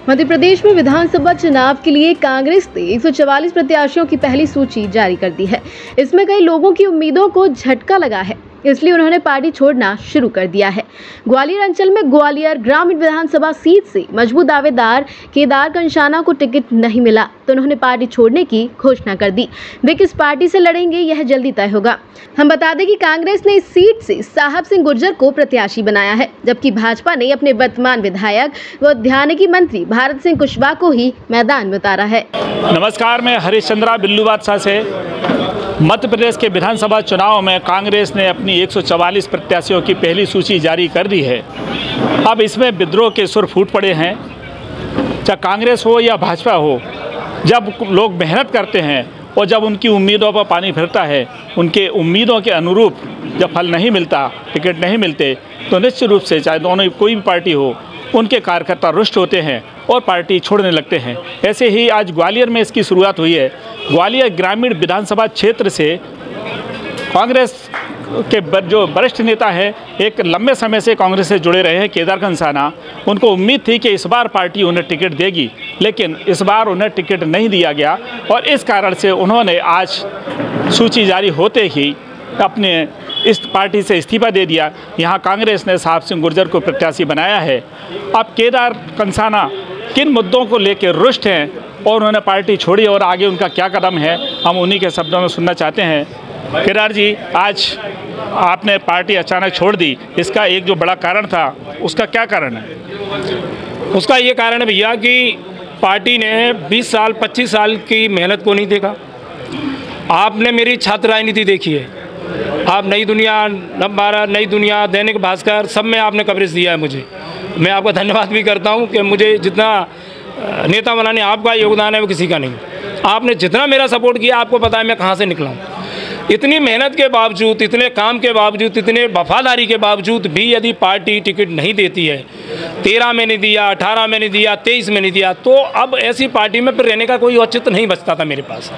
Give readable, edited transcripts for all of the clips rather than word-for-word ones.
मध्य प्रदेश में विधानसभा चुनाव के लिए कांग्रेस ने 144 प्रत्याशियों की पहली सूची जारी कर दी है। इसमें कई लोगों की उम्मीदों को झटका लगा है, इसलिए उन्होंने पार्टी छोड़ना शुरू कर दिया है। ग्वालियर अंचल में ग्वालियर ग्रामीण विधानसभा सीट से मजबूत दावेदार केदार कंसाना को टिकट नहीं मिला तो उन्होंने पार्टी छोड़ने की घोषणा कर दी। वे किस पार्टी से लड़ेंगे यह जल्दी तय होगा। हम बता दें कि कांग्रेस ने इस सीट से साहब सिंह गुर्जर को प्रत्याशी बनाया है, जबकि भाजपा ने अपने वर्तमान विधायक व उद्यानिकी मंत्री भारत सिंह कुशवाहा को ही मैदान में उतारा है। नमस्कार, मैं हरिश्चंद्रा बिल्लू बादशाह से। मध्य प्रदेश के विधानसभा चुनाव में कांग्रेस ने अपनी 144 प्रत्याशियों की पहली सूची जारी कर दी है। अब इसमें विद्रोह के सुर फूट पड़े हैं। चाहे कांग्रेस हो या भाजपा हो, जब लोग मेहनत करते हैं और जब उनकी उम्मीदों पर पानी फिरता है, उनके उम्मीदों के अनुरूप जब फल नहीं मिलता, टिकट नहीं मिलते, तो निश्चित रूप से चाहे दोनों कोई भी पार्टी हो, उनके कार्यकर्ता रुष्ट होते हैं और पार्टी छोड़ने लगते हैं। ऐसे ही आज ग्वालियर में इसकी शुरुआत हुई है। ग्वालियर ग्रामीण विधानसभा क्षेत्र से कांग्रेस के जो वरिष्ठ नेता हैं, एक लंबे समय से कांग्रेस से जुड़े रहे हैं, केदार कंसाना, उनको उम्मीद थी कि इस बार पार्टी उन्हें टिकट देगी, लेकिन इस बार उन्हें टिकट नहीं दिया गया और इस कारण से उन्होंने आज सूची जारी होते ही अपने इस पार्टी से इस्तीफा दे दिया। यहाँ कांग्रेस ने साहब सिंह गुर्जर को प्रत्याशी बनाया है। अब केदार कंसाना किन मुद्दों को लेकर रुष्ट हैं और उन्होंने पार्टी छोड़ी और आगे उनका क्या कदम है, हम उन्हीं के शब्दों में सुनना चाहते हैं। केदार जी, आज आपने पार्टी अचानक छोड़ दी, इसका एक जो बड़ा कारण था, उसका क्या कारण है? उसका ये कारण है भैया कि पार्टी ने 20 साल 25 साल की मेहनत को नहीं देखा। आपने मेरी छात्र राजनीति देखी है, आप नई दुनिया, नवभारत, नई दुनिया, दैनिक भास्कर, सब में आपने कवरेज दिया है मुझे। मैं आपका धन्यवाद भी करता हूं कि मुझे जितना नेता बनाने आपका योगदान है वो किसी का नहीं। आपने जितना मेरा सपोर्ट किया, आपको पता है मैं कहां से निकला हूं। इतनी मेहनत के बावजूद, इतने काम के बावजूद, इतने वफादारी के बावजूद भी यदि पार्टी टिकट नहीं देती है, 13 में नहीं दिया, 18 में नहीं दिया, 23 में नहीं दिया, तो अब ऐसी पार्टी में फिर रहने का कोई औचित्य नहीं बचता था मेरे पास।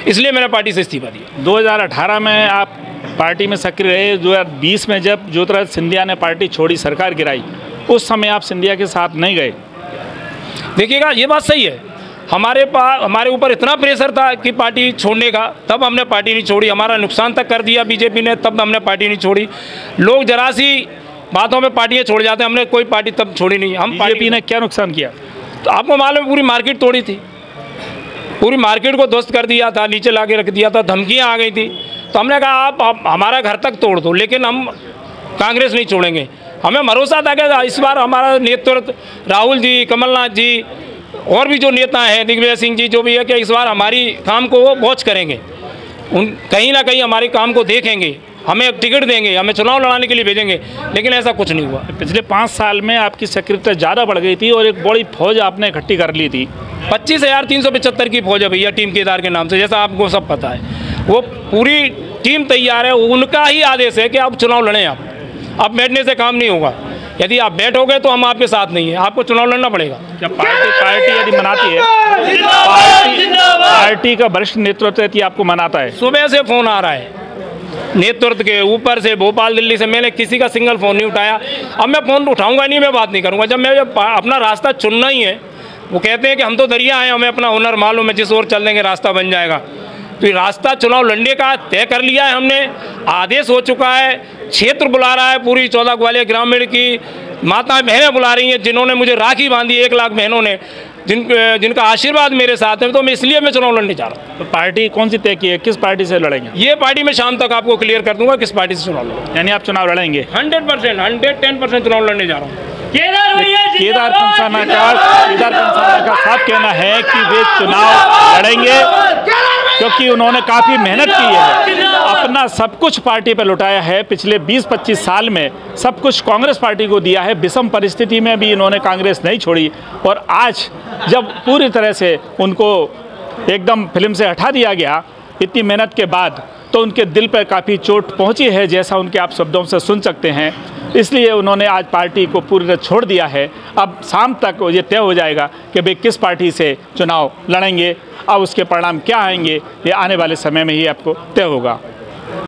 इसलिए मैंने पार्टी से इस्तीफा दिया। 2018 में आप पार्टी में सक्रिय रहे। 2020 में जब ज्योतिरादित्य सिंधिया ने पार्टी छोड़ी, सरकार गिराई, उस समय आप सिंधिया के साथ नहीं गए। देखिएगा, ये बात सही है। हमारे ऊपर इतना प्रेशर था कि पार्टी छोड़ने का, तब हमने पार्टी नहीं छोड़ी। हमारा नुकसान तक कर दिया बीजेपी ने, तब हमने पार्टी नहीं छोड़ी। लोग जरा सी बातों में पार्टियाँ छोड़ जाते हैं, हमने कोई पार्टी तब छोड़ी नहीं। हम बीजेपी ने क्या नुकसान किया? तो आपको मालूम है, पूरी मार्केट तोड़ी थी, पूरी मार्केट को ध्वस्त कर दिया था, नीचे ला के रख दिया था, धमकियाँ आ गई थी। तो हमने कहा आप हमारा घर तक तोड़ दो, लेकिन हम कांग्रेस नहीं छोड़ेंगे। हमें भरोसा था कि इस बार हमारा नेतृत्व, राहुल जी, कमलनाथ जी और भी जो नेता हैं, दिग्विजय सिंह जी, जो भी है, कि इस बार हमारी काम को वो वॉच करेंगे, कहीं ना कहीं हमारे काम को देखेंगे, हमें टिकट देंगे, हमें चुनाव लड़ाने के लिए भेजेंगे। लेकिन ऐसा कुछ नहीं हुआ। पिछले 5 साल में आपकी सक्रियता ज़्यादा बढ़ गई थी और एक बड़ी फौज आपने इकट्ठी कर ली थी। 25,375 की फौज है भैया, टीम केदार के नाम से, जैसा आपको सब पता है। वो पूरी टीम तैयार है, उनका ही आदेश है कि आप चुनाव लड़ें। आप बैठने से काम नहीं होगा। यदि आप बैठोगे तो हम आपके साथ नहीं है, आपको चुनाव लड़ना पड़ेगा। जब पार्टी यदि मनाती है, पार्टी का वरिष्ठ नेतृत्व यदि आपको मनाता है, सुबह से फ़ोन आ रहा है नेतृत्व के ऊपर से, भोपाल, दिल्ली से, मैंने किसी का सिंगल फ़ोन नहीं उठाया। अब मैं फ़ोन उठाऊंगा नहीं, मैं बात नहीं करूंगा। जब मैं अपना रास्ता चुनना ही है, वो कहते हैं कि हम तो दरिया हैं, हमें अपना हुनर मालूम है, जिस ओर चल देंगे रास्ता बन जाएगा। तो ये रास्ता चुनाव लड़ने का तय कर लिया है हमने, आदेश हो चुका है, क्षेत्र बुला रहा है, पूरी 14 ग्वालियर ग्रामीण की माताएं बहनें बुला रही हैं, जिन्होंने मुझे राखी बांधी, 1 लाख बहनों ने, जिनका आशीर्वाद मेरे साथ है। तो मैं इसलिए मैं चुनाव लड़ने जा रहा हूँ। तो पार्टी कौन सी तय की है, किस पार्टी से लड़ेंगे? ये पार्टी मैं शाम तक आपको क्लियर कर दूंगा किस पार्टी से चुनाव लड़ूंगा। यानी आप चुनाव लड़ेंगे? 100%, 110% चुनाव लड़ने जा रहा हूँ। केदार कंसाना का साफ कहना है कि वे चुनाव लड़ेंगे, क्योंकि उन्होंने काफ़ी मेहनत की है, अपना सब कुछ पार्टी पर लुटाया है। पिछले 20-25 साल में सब कुछ कांग्रेस पार्टी को दिया है। विषम परिस्थिति में भी इन्होंने कांग्रेस नहीं छोड़ी और आज जब पूरी तरह से उनको एकदम फिल्म से हटा दिया गया, इतनी मेहनत के बाद, तो उनके दिल पर काफ़ी चोट पहुंची है, जैसा उनके आप शब्दों से सुन सकते हैं। इसलिए उन्होंने आज पार्टी को पूरी तरह छोड़ दिया है। अब शाम तक ये तय हो जाएगा कि वे किस पार्टी से चुनाव लड़ेंगे। अब उसके परिणाम क्या आएंगे, ये आने वाले समय में ही आपको तय होगा।